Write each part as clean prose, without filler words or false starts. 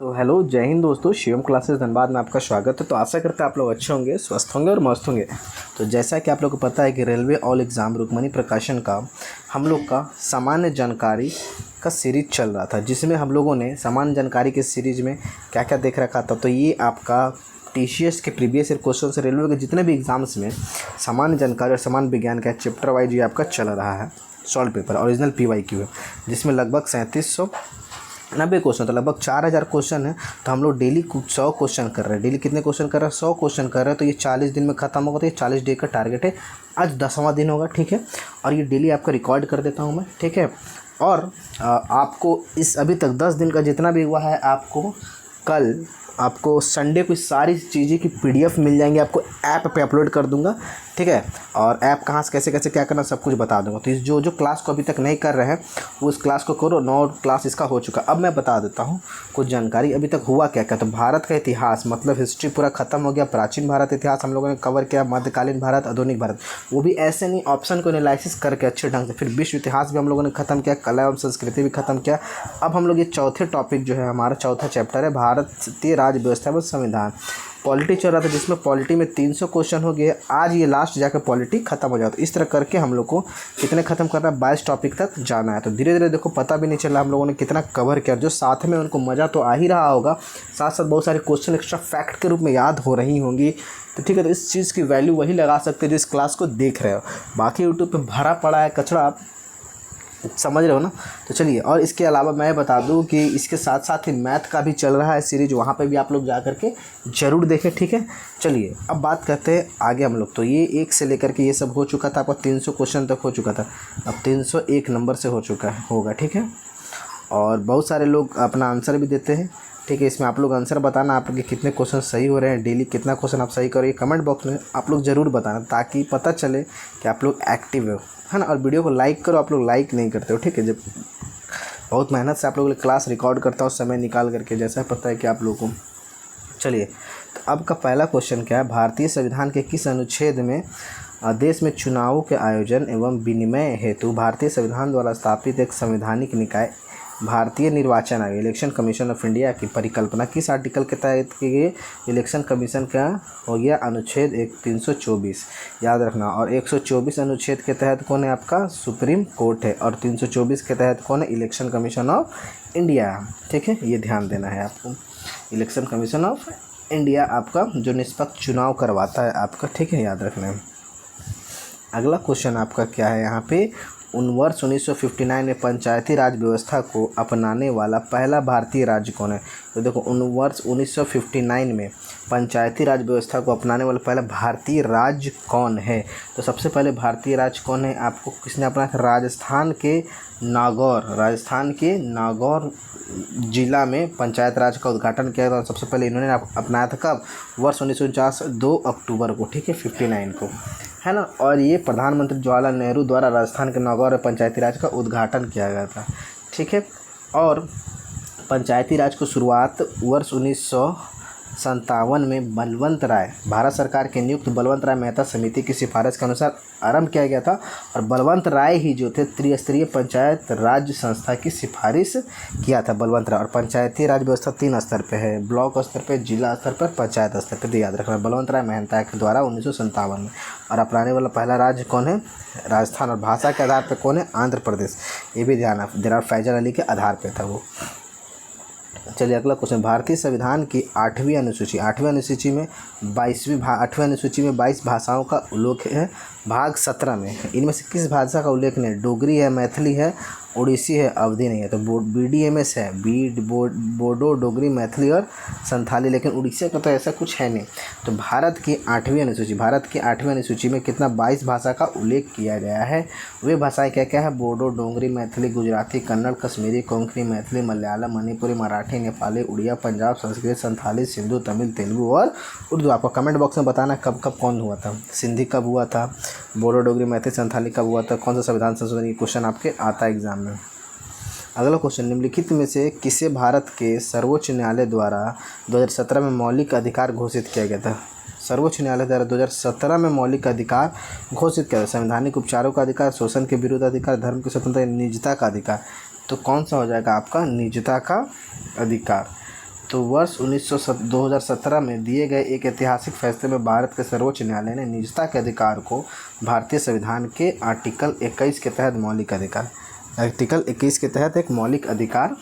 तो हेलो, जय हिंद दोस्तों। शिवम क्लासेस धनबाद में आपका स्वागत है। तो आशा करते हैं आप लोग अच्छे होंगे, स्वस्थ होंगे और मस्त होंगे। तो जैसा कि आप लोग को पता है कि रेलवे ऑल एग्ज़ाम रुक्मणी प्रकाशन का हम लोग का सामान्य जानकारी का सीरीज चल रहा था, जिसमें हम लोगों ने सामान्य जानकारी के सीरीज में क्या क्या देख रखा था। तो ये आपका टीसीएस के प्रीवियस ईयर क्वेश्चन से रेलवे के जितने भी एग्ज़ाम्स में सामान्य जानकारी और सामान्य विज्ञान का चैप्टर वाइज ये आपका चल रहा है। सॉल्व पेपर ओरिजिनल PYQ है, जिसमें लगभग 3790 क्वेश्चन, तो लगभग 4000 क्वेश्चन है। तो हम लोग डेली कुछ 100 क्वेश्चन कर रहे हैं। डेली कितने क्वेश्चन कर रहे हैं? 100 क्वेश्चन कर रहे हैं। तो ये 40 दिन में ख़त्म होगा। तो ये 40 डे का टारगेट है। आज 10वां दिन होगा, ठीक है। और ये डेली आपका रिकॉर्ड कर देता हूँ मैं, ठीक है। और आपको इस अभी तक 10 दिन का जितना भी हुआ है, आपको कल आपको संडे को सारी चीज़ें की PDF मिल जाएंगी। आपको ऐप पे अपलोड कर दूंगा, ठीक है। और ऐप कहाँ से कैसे कैसे क्या करना सब कुछ बता दूंगा। तो इस जो क्लास को अभी तक नहीं कर रहे हैं वो इस क्लास को करो। 9 क्लास इसका हो चुका। अब मैं बता देता हूँ कुछ जानकारी अभी तक हुआ क्या क्या। तो भारत का इतिहास मतलब हिस्ट्री पूरा खत्म हो गया। प्राचीन भारत इतिहास हम लोगों ने कवर किया। मध्यकालीन भारत, आधुनिक भारत, वो भी ऐसे नहीं, ऑप्शन को एनालिसिस करके अच्छे ढंग से। फिर विश्व इतिहास भी हम लोगों ने खत्म किया। कला एवं संस्कृति भी खत्म किया। अब हम लोग ये चौथे टॉपिक जो है, हमारा चौथा चैप्टर है भारतीय राज्य व्यवस्था व संविधान। पॉलिटी चल रहा था, जिसमें पॉलिटी में 300 क्वेश्चन हो गए। आज ये लास्ट जाकर पॉलिटी खत्म हो जाता। इस तरह करके हम लोग को कितने खत्म करना है, 22 टॉपिक तक जाना है। तो धीरे धीरे देखो, पता भी नहीं चला हम लोगों ने कितना कवर किया। जो साथ में उनको मज़ा तो आ ही रहा होगा, साथ साथ बहुत सारे क्वेश्चन एक्स्ट्रा फैक्ट के रूप में याद हो रही होंगी। तो ठीक है, तो इस चीज़ की वैल्यू वही लगा सकते हैं जो इस क्लास को देख रहे हो। बाकी यूट्यूब पर भरा पड़ा है कचरा, समझ रहे हो ना। तो चलिए, और इसके अलावा मैं बता दूं कि इसके साथ साथ ही मैथ का भी चल रहा है सीरीज, वहाँ पे भी आप लोग जा करके ज़रूर देखें, ठीक है। चलिए अब बात करते हैं आगे हम लोग। तो ये 1 से लेकर के ये सब हो चुका था, आपका 300 क्वेश्चन तक हो चुका था। अब 301 नंबर से हो चुका है, होगा, ठीक है। और बहुत सारे लोग अपना आंसर भी देते हैं, ठीक है। इसमें आप लोग आंसर बताना, आपके कितने क्वेश्चन सही हो रहे हैं, डेली कितना क्वेश्चन आप सही करो, ये कमेंट बॉक्स में आप लोग ज़रूर बताना, ताकि पता चले कि आप लोग एक्टिव हो, है ना। और वीडियो को लाइक करो, आप लोग लाइक नहीं करते हो, ठीक है। जब बहुत मेहनत से आप लोगों के लिए क्लास रिकॉर्ड करता हूँ समय निकाल करके, जैसा पता है कि आप लोगों को। चलिए, तो अब का पहला क्वेश्चन क्या है? भारतीय संविधान के किस अनुच्छेद में देश में चुनावों के आयोजन एवं विनिमय हेतु भारतीय संविधान द्वारा स्थापित एक संवैधानिक निकाय भारतीय निर्वाचन आयोग इलेक्शन कमीशन ऑफ इंडिया की परिकल्पना किस आर्टिकल के तहत की गई? इलेक्शन कमीशन का हो गया अनुच्छेद 324, याद रखना। और 124 अनुच्छेद के तहत कौन है? आपका सुप्रीम कोर्ट है। और 324 के तहत कौन है? इलेक्शन कमीशन ऑफ इंडिया, ठीक है। ये ध्यान देना है आपको। इलेक्शन कमीशन ऑफ इंडिया आपका जो निष्पक्ष चुनाव करवाता है आपका, ठीक है, याद रखना है। अगला क्वेश्चन आपका क्या है यहाँ पे? वर्ष 1959 में पंचायती राज व्यवस्था को अपनाने वाला पहला भारतीय राज्य कौन है? तो देखो, वर्ष 1959 में पंचायती राज व्यवस्था को अपनाने वाला पहला भारतीय राज्य कौन है? तो सबसे पहले भारतीय राज्य कौन है आपको किसने अपनाया था? राजस्थान के नागौर जिला में पंचायत राज का उद्घाटन किया था। सबसे पहले इन्होंने अपनाया था कब? वर्ष 1949 2 अक्टूबर को, ठीक है, 59 को, है ना। और ये प्रधानमंत्री जवाहरलाल नेहरू द्वारा राजस्थान के नागौर में पंचायती राज का उद्घाटन किया गया था, ठीक है। और पंचायती राज को शुरुआत वर्ष 1957 में बलवंत राय, भारत सरकार के नियुक्त बलवंत राय मेहता समिति की सिफारिश के अनुसार आरंभ किया गया था। और बलवंत राय ही जो थे त्रिस्तरीय पंचायत राज संस्था की सिफारिश किया था, बलवंत राय। और पंचायती राज व्यवस्था 3 स्तर पे है, ब्लॉक स्तर पे, जिला स्तर पर, पंचायत स्तर पे। तो याद रखना, बलवंत राय मेहता के द्वारा 1957 में। और अपनाने वाला पहला राज्य कौन है? राजस्थान। और भाषा के आधार पर कौन है? आंध्र प्रदेश। ये भी ध्यान, जनाब फैजल अली के आधार पर था वो। चलिए अगला क्वेश्चन। भारतीय संविधान की 8वीं अनुसूची में 22 भाषाओं का उल्लेख है। भाग 17 में इनमें से किस भाषा का उल्लेख नहीं है? डोगरी है, मैथिली है, उड़ीसी है, अवधी नहीं है। तो BDMS है, बोडो, डोगरी, मैथिली और संथाली। लेकिन उड़ीसा का तो ऐसा कुछ है नहीं। तो भारत की 8वीं अनुसूची में कितना? 22 भाषा का उल्लेख किया गया है। वे भाषाएं क्या क्या है? बोडो, डोगरी, मैथिली, गुजराती, कन्नड़, कश्मीरी, कोंकणी, मैथिली, मलयालम, मणिपुरी, मराठी, नेपाली, उड़िया, पंजाब, संस्कृत, संथाली, सिंधु, तमिल, तेलुगु और उर्दू। आपको कमेंट बॉक्स में बताना कब कब कौन हुआ था। सिंधी कब हुआ था, बोडो, डोगरी, मैथिली, संथाली कब हुआ था, कौन सा संविधान संशोधन? ये क्वेश्चन आपके आता है एग्जाम में। अगला क्वेश्चन, निम्नलिखित में से किसे भारत के सर्वोच्च न्यायालय द्वारा 2017 में मौलिक अधिकार घोषित किया गया था? सर्वोच्च न्यायालय द्वारा 2017 में मौलिक अधिकार घोषित किया था। संवैधानिक उपचारों का अधिकार, शोषण के विरुद्ध अधिकार, धर्म की स्वतंत्रता, निजता का अधिकार। तो कौन सा हो जाएगा आपका? निजता का अधिकार। तो वर्ष 2017 में दिए गए एक ऐतिहासिक फैसले में भारत के सर्वोच्च न्यायालय ने निजता के अधिकार को भारतीय संविधान के आर्टिकल 21 के तहत एक मौलिक अधिकार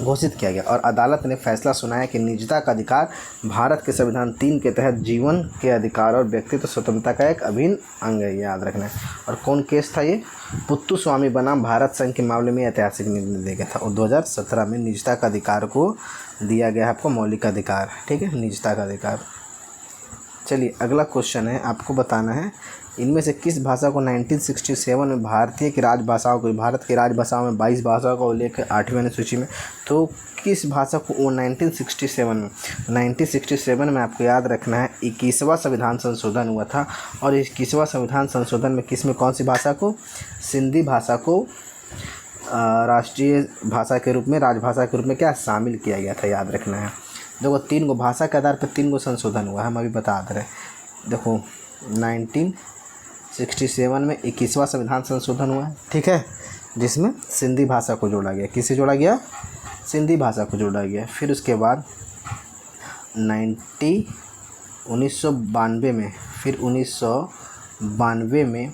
घोषित किया गया और अदालत ने फैसला सुनाया कि निजता का अधिकार भारत के संविधान 3 के तहत जीवन के अधिकार और व्यक्तित्व स्वतंत्रता का एक अभिन्न अंग है, याद रखना है। और कौन केस था ये? पुत्तु स्वामी बनाम भारत संघ के मामले में ऐतिहासिक निर्णय दिया गया था और 2017 में निजता का अधिकार को दिया गया है आपको मौलिक अधिकार, ठीक है, निजता का अधिकार। चलिए अगला क्वेश्चन है, आपको बताना है इनमें से किस भाषा को 1967 में भारत की राजभाषाओं में 22 भाषाओं का उल्लेख है 8वीं अनुसूची में। तो किस भाषा को वो 1967 में आपको याद रखना है 21वां संविधान संशोधन हुआ था और 21वां संविधान संशोधन में किस में कौन सी भाषा को? सिंधी भाषा को राष्ट्रीय भाषा के रूप में, राजभाषा के रूप में क्या शामिल किया गया था, याद रखना है। देखो 3 गो भाषा के आधार पर 3 गो संशोधन हुआ है, हम अभी बता दे रहे। देखो 1967 में 21वां संविधान संशोधन हुआ है, ठीक है, जिसमें सिंधी भाषा को जोड़ा गया। किसे जोड़ा गया? सिंधी भाषा को जोड़ा गया। फिर उसके बाद 1992 में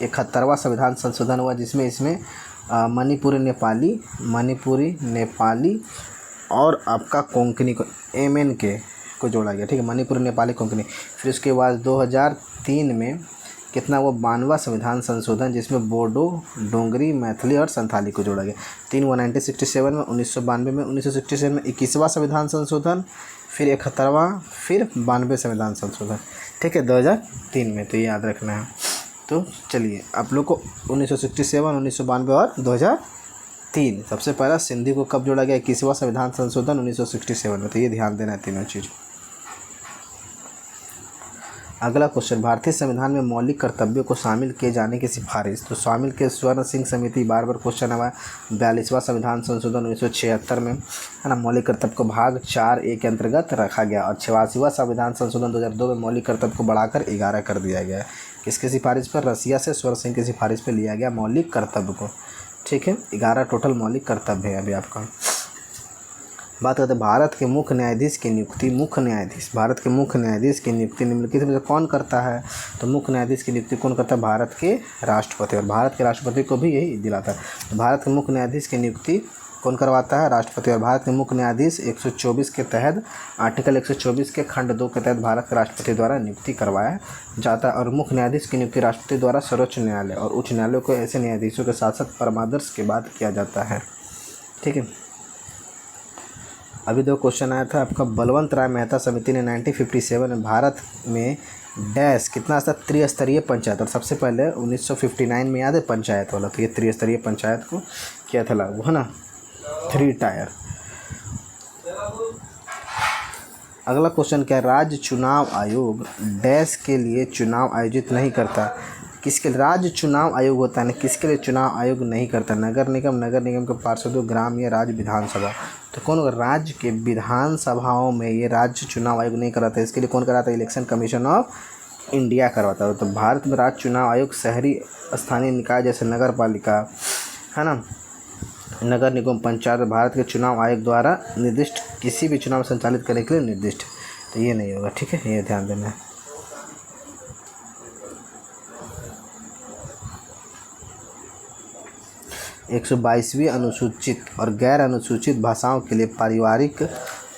71वां संविधान संशोधन हुआ जिसमें मणिपुरी नेपाली और आपका कोंकणी को MNK को जोड़ा गया, ठीक है, मणिपुरी नेपाली कोंकणी। फिर उसके बाद 2003 में कितना वो 92वां संविधान संशोधन जिसमें बोडो, डोंगरी, मैथिली और संथाली को जोड़ा गया। 3 वो 1967 में, 1992 में, 1967 में 21वां संविधान संशोधन, फिर 71वां, फिर 92 संविधान संशोधन, ठीक है, 2003 में। तो ये याद रखना है। तो चलिए आप लोग को 1967, 1992 और 2003 सबसे पहला सिंधी को कब जोड़ा गया? 21वां संविधान संशोधन 1967 में। तो ये ध्यान देना है तीनों चीज़। अगला क्वेश्चन, भारतीय संविधान में मौलिक कर्तव्यों को शामिल किए जाने की सिफारिश। तो शामिल के स्वर्ण सिंह समिति बार क्वेश्चन हुआ है 42वां संविधान संशोधन 1976 में, है ना, मौलिक कर्तव्य को भाग 4A के अंतर्गत रखा गया और 86वां संविधान संशोधन 2002 में मौलिक कर्तव्य को बढ़ाकर 11 कर दिया गया है। किसकी सिफारिश पर? रसिया से स्वर्ण सिंह की सिफारिश पर लिया गया मौलिक कर्तव्य को, ठीक है। 11 टोटल मौलिक कर्तव्य है। अभी आपका बात करते हैं भारत के मुख्य न्यायाधीश की नियुक्ति। भारत के मुख्य न्यायाधीश की नियुक्ति निम्नलिखित में से कौन करता है? तो मुख्य न्यायाधीश की नियुक्ति कौन करता है? भारत के राष्ट्रपति, और भारत के राष्ट्रपति को भी यही दिलाता है। तो भारत के मुख्य न्यायाधीश की नियुक्ति कौन करवाता है? राष्ट्रपति। और भारत के मुख्य न्यायाधीश 124 के तहत, आर्टिकल 124 के खंड 2 के तहत भारत के राष्ट्रपति द्वारा नियुक्ति करवाया जाता है। और मुख्य न्यायाधीश की नियुक्ति राष्ट्रपति द्वारा सर्वोच्च न्यायालय और उच्च न्यायालयों को ऐसे न्यायाधीशों के साथ साथ परामर्श के बाद किया जाता है, ठीक है। अभी 2 क्वेश्चन आया था आपका, बलवंत राय मेहता समिति ने 1957 में भारत में डैश कितना था? त्रिस्तरीय पंचायत। और सबसे पहले 1959 में याद है पंचायत वाला, तो ये त्रिस्तरीय पंचायत को किया था लागू, है ना, 3 टायर। अगला क्वेश्चन क्या है? राज्य चुनाव आयोग डैश के लिए चुनाव आयोजित नहीं करता। किसके लिए राज्य चुनाव आयोग होता है ना, किसके लिए चुनाव आयोग नहीं करता? नगर निगम के पार्षदों, ग्राम या राज्य विधानसभा। तो कौन होगा? राज्य के विधानसभाओं में ये राज्य चुनाव आयोग नहीं कराता। इसके लिए कौन कराता है? इलेक्शन कमीशन ऑफ इंडिया करवाता है। तो भारत में राज्य चुनाव आयोग शहरी स्थानीय निकाय जैसे नगर पालिका, है ना, नगर निगम, पंचायत भारत के चुनाव आयोग द्वारा निर्दिष्ट किसी भी चुनाव संचालित करने के लिए निर्दिष्ट। तो ये नहीं होगा, ठीक है, ये ध्यान देना है। 122वीं अनुसूचित और गैर अनुसूचित भाषाओं के लिए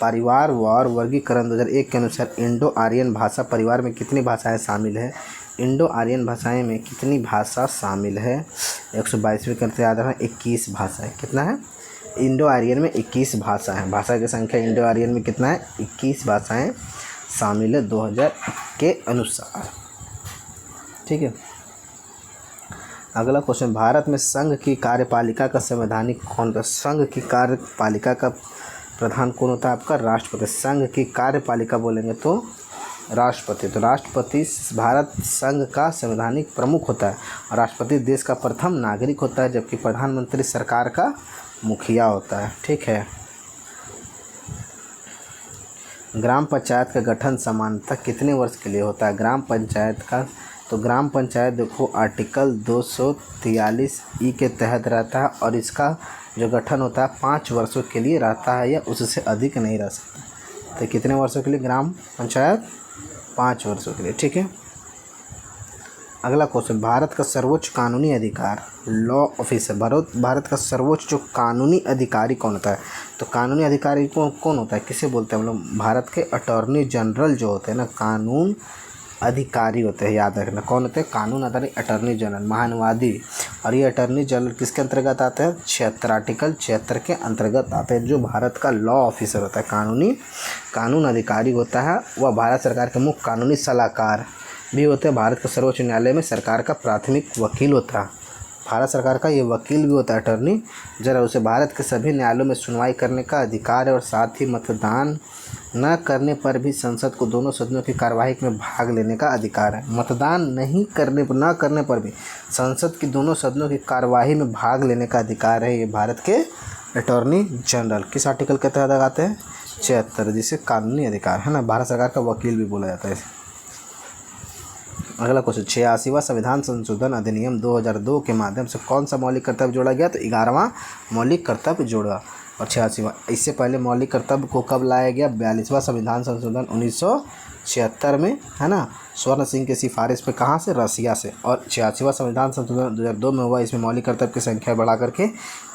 परिवारवार वर्गीकरण 2001 के अनुसार इंडो आर्यन भाषा परिवार में कितनी भाषाएं शामिल है? इंडो आर्यन भाषाएं में कितनी भाषा शामिल है? 122वीं करते याद रखना 21 भाषाएं। कितना है? इंडो आर्यन में 21 भाषा है। भाषा की संख्या इंडो आर्यन में कितना है? 21 भाषाएं शामिल है 2000 के अनुसार, ठीक है। अगला क्वेश्चन, भारत में संघ की कार्यपालिका का संवैधानिक कौन था? संघ की कार्यपालिका का प्रधान कौन होता है? आपका राष्ट्रपति। संघ की कार्यपालिका बोलेंगे तो राष्ट्रपति। तो राष्ट्रपति भारत संघ का संवैधानिक प्रमुख होता है और राष्ट्रपति देश का प्रथम नागरिक होता है, जबकि प्रधानमंत्री सरकार का मुखिया होता है, ठीक है। ग्राम पंचायत का गठन सामान्यतः कितने वर्ष के लिए होता है? ग्राम पंचायत का तो ग्राम पंचायत देखो आर्टिकल 243 के तहत रहता है और इसका जो गठन होता है 5 वर्षों के लिए रहता है या उससे अधिक नहीं रह सकता। तो कितने वर्षों के लिए ग्राम पंचायत? 5 वर्षों के लिए, ठीक है। अगला क्वेश्चन, भारत का सर्वोच्च कानूनी अधिकार, लॉ ऑफिसर, भारत का सर्वोच्च जो कानूनी अधिकारी कौन होता है? तो कानूनी अधिकारी कौन होता है, किसे बोलते हैं हम लोग? भारत के अटॉर्नी जनरल जो होते हैं ना, कानून अधिकारी होते हैं, याद रखना। कौन होते हैं? कानून अधिकारी, अटॉर्नी जनरल, महानुवादी। और ये अटॉर्नी जनरल किसके अंतर्गत आते हैं? 76 आर्टिकल 76 के अंतर्गत आते हैं। जो भारत का लॉ ऑफिसर होता है, कानून अधिकारी होता है, वह भारत सरकार के मुख्य कानूनी सलाहकार भी होते हैं। भारत के सर्वोच्च न्यायालय में सरकार का प्राथमिक वकील होता है। भारत सरकार का ये वकील भी होता है अटॉर्नी जनरल। उसे भारत के सभी न्यायालयों में सुनवाई करने का अधिकार है और साथ ही मतदान न करने पर भी संसद को दोनों सदनों की कार्यवाही में भाग लेने का अधिकार है। मतदान न करने पर भी संसद की दोनों सदनों की कार्यवाही में भाग लेने का अधिकार है ये भारत के अटॉर्नी जनरल। किस आर्टिकल के तहत आते हैं? 76, जिसे कानूनी अधिकार है ना, भारत सरकार का वकील भी बोला जाता है। अगला क्वेश्चन, 86वां संविधान संशोधन अधिनियम 2002 के माध्यम से कौन सा मौलिक कर्तव्य जोड़ा गया? तो 11वां मौलिक कर्तव्य जोड़ा। और 86वां, इससे पहले मौलिक कर्तव्य को कब लाया गया? 42वां संविधान संशोधन 1976 में, है ना, स्वर्ण सिंह की सिफारिश पे। कहाँ से? रसिया से। और 86वां संविधान संशोधन 2002 में हुआ। इसमें मौलिक कर्तव्य की संख्या बढ़ा करके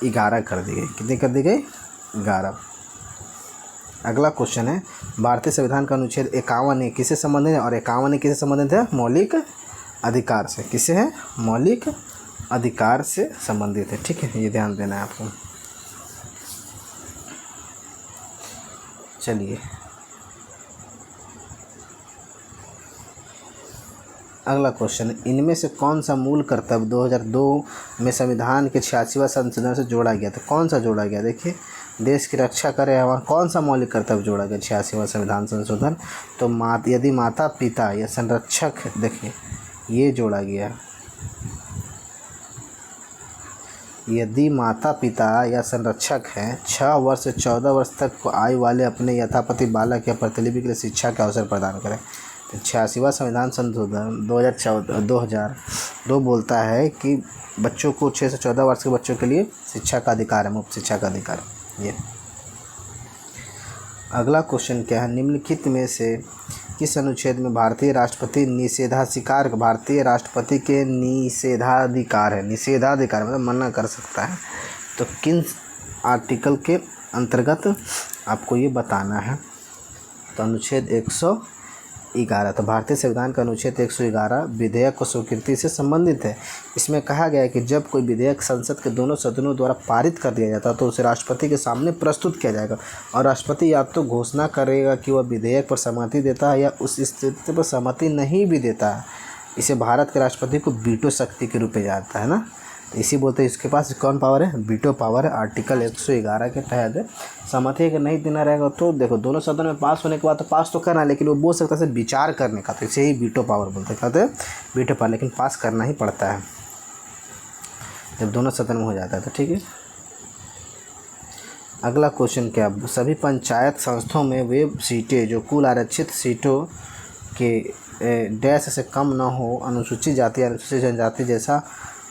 11 कर दी गई। कितनी कर दी गई? 11। अगला क्वेश्चन है, भारतीय संविधान का अनुच्छेद 51 किससे संबंधित है? और 51 किससे संबंधित है? मौलिक अधिकार से। किससे है? मौलिक अधिकार से संबंधित है, ठीक है, ये ध्यान देना है आपको। चलिए अगला क्वेश्चन, इनमें से कौन सा मूल कर्तव्य 2002 में संविधान के 86वां संशोधन से जोड़ा गया? तो कौन सा जोड़ा गया? देखिए, देश की रक्षा करे हमारा कौन सा मौलिक कर्तव्य जोड़ा गया 86वां संविधान संशोधन? तो यदि माता पिता या संरक्षक, देखिए ये जोड़ा गया, यदि माता पिता या संरक्षक हैं 6 वर्ष से 14 वर्ष तक आयु वाले अपने यथापति बालक या प्रतिलिपि के लिए शिक्षा का अवसर प्रदान करें। तो 86वां संविधान संशोधन 2002 बोलता है कि बच्चों को 6 से 14 वर्ष के बच्चों के लिए शिक्षा का अधिकार है, मुफ्त शिक्षा का अधिकार। ये अगला क्वेश्चन क्या है, निम्नलिखित में से किस अनुच्छेद में भारतीय राष्ट्रपति निषेधाधिकार, भारतीय राष्ट्रपति के निषेधाधिकार है? निषेधाधिकार मतलब मना कर सकता है। तो किन आर्टिकल के अंतर्गत आपको ये बताना है? तो अनुच्छेद 111। तो भारतीय संविधान का अनुच्छेद 111 विधेयक को स्वीकृति से संबंधित है। इसमें कहा गया है कि जब कोई विधेयक संसद के दोनों सदनों द्वारा पारित कर दिया जाता है तो उसे राष्ट्रपति के सामने प्रस्तुत किया जाएगा और राष्ट्रपति या तो घोषणा करेगा कि वह विधेयक पर सहमति देता है या उस स्थिति पर सहमति नहीं भी देता है। इसे भारत के राष्ट्रपति को वीटो शक्ति के रूप में जाता है ना, इसी बोलते हैं इसके पास कौन पावर है? वीटो पावर है। आर्टिकल 111 के तहत सहमति अगर नहीं देना रहेगा तो देखो दोनों सदन में पास होने के बाद तो पास तो करना है, लेकिन वो बोल सकता है विचार करने का, तो इसे ही वीटो पावर बोलते हैं। कहते हैं वीटो पावर, लेकिन पास करना ही पड़ता है जब दोनों सदन में हो जाता है। तो ठीक है, अगला क्वेश्चन क्या, सभी पंचायत संस्थाओं में वे सीटें जो कुल आरक्षित सीटों के डैश से कम न हो, अनुसूचित जाति अनुसूचित जनजाति जैसा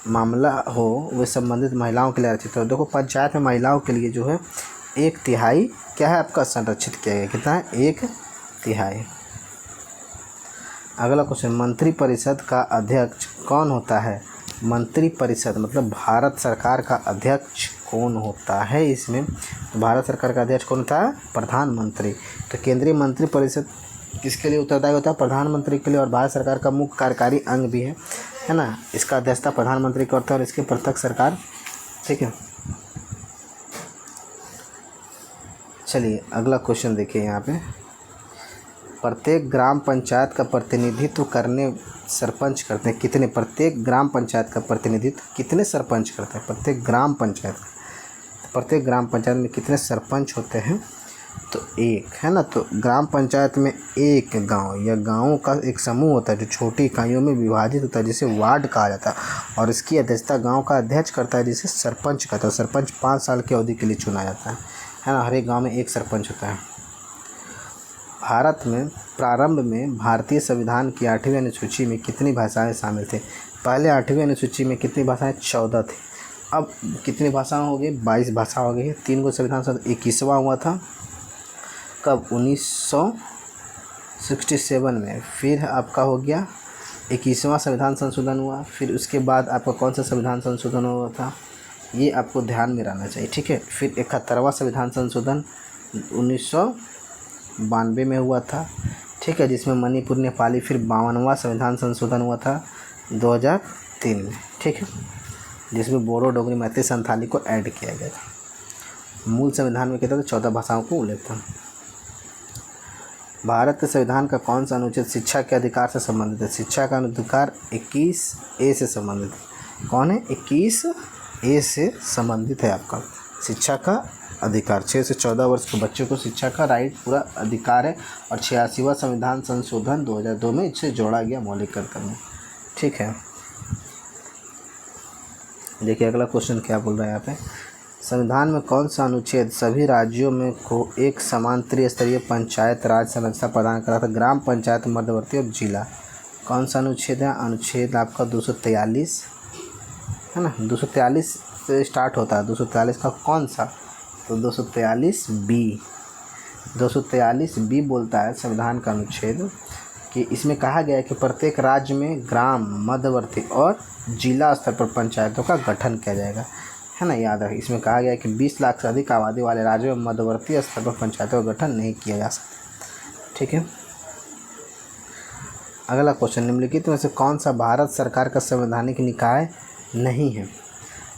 मामला हो, वे संबंधित महिलाओं के लिए आरक्षित हो। देखो पंचायत में महिलाओं के लिए जो है 1/3 क्या है आपका संरक्षित किया गया। कितना है? 1/3। अगला क्वेश्चन, मंत्रिपरिषद का अध्यक्ष कौन होता है? मंत्रिपरिषद मतलब भारत सरकार का अध्यक्ष कौन होता है? इसमें तो भारत सरकार का अध्यक्ष कौन होता है? प्रधानमंत्री। तो केंद्रीय मंत्रिपरिषद किसके लिए उत्तरदायी होता है? प्रधानमंत्री के लिए। और भारत सरकार का मुख्य कार्यकारी अंग भी है ना, इसका अध्यक्षता प्रधानमंत्री करता है और इसकी प्रत्यक्ष सरकार। ठीक है, चलिए अगला क्वेश्चन देखिए यहाँ पे, प्रत्येक ग्राम पंचायत का प्रतिनिधित्व करने सरपंच करते हैं कितने? प्रत्येक ग्राम पंचायत का प्रतिनिधित्व कितने सरपंच करते हैं? प्रत्येक ग्राम पंचायत में कितने सरपंच होते हैं? तो 1 है ना। तो ग्राम पंचायत में एक गांव या गांवों का एक समूह होता है जो छोटी इकाइयों में विभाजित होता है, जिसे वार्ड कहा जाता है, और इसकी अध्यक्षता गांव का अध्यक्ष करता है, जिसे सरपंच कहता है। सरपंच 5 साल की अवधि के लिए चुना जाता है ना। हर एक गांव में एक सरपंच होता है। भारत में प्रारंभ में भारतीय संविधान की 8वीं अनुसूची में कितनी भाषाएं शामिल थे? पहले 8वीं अनुसूची में कितनी भाषाएं? 14 थी। अब कितनी भाषाएं हो गई? 22 भाषा हो गई है। 3 को संविधान संशोधन 21वां हुआ था कब? 1967 में। फिर आपका हो गया 21वां संविधान संशोधन हुआ। फिर उसके बाद आपका कौन सा संविधान संशोधन हुआ था, ये आपको ध्यान में रहना चाहिए, ठीक है। फिर 71वां संविधान संशोधन 1992 में हुआ था, ठीक है, जिसमें मणिपुर नेपाली। फिर 52वां संविधान संशोधन हुआ था 2003 में, ठीक है, जिसमें बोडो, डोगरी, मैथिली, संथाली को ऐड किया गया था। मूल संविधान में कहते थे 14 भाषाओं को उल्लेख था। भारत के संविधान का कौन सा अनुच्छेद शिक्षा के अधिकार से संबंधित है? शिक्षा का अधिकार 21A से संबंधित है। कौन है? 21A से संबंधित है आपका शिक्षा का अधिकार। 6 से 14 वर्ष के बच्चों को शिक्षा का राइट पूरा अधिकार है। और 86वां संविधान संशोधन 2002 में इसे जोड़ा गया मौलिक कर्तव्य में, ठीक है। देखिए अगला क्वेश्चन क्या बोल रहा है यहाँ पे। संविधान में कौन सा अनुच्छेद सभी राज्यों में को एक समान त्रिस्तरीय पंचायत राज संरचना प्रदान करा था? ग्राम पंचायत, मध्यवर्ती और जिला। कौन सा अनुच्छेद है? अनुच्छेद आपका 243 है ना। 243 से स्टार्ट होता है। 243 का कौन सा? तो 243B बोलता है संविधान का अनुच्छेद कि इसमें कहा गया है कि प्रत्येक राज्य में ग्राम, मध्यवर्ती और जिला स्तर पर पंचायतों का गठन किया जाएगा, है ना। याद रखें, इसमें कहा गया है कि 20 लाख से अधिक आबादी वाले राज्यों में मध्यवर्ती स्तर पर पंचायतों का गठन नहीं किया जा सकता, ठीक है। अगला क्वेश्चन, निम्नलिखित में से कौन सा भारत सरकार का संवैधानिक निकाय नहीं है?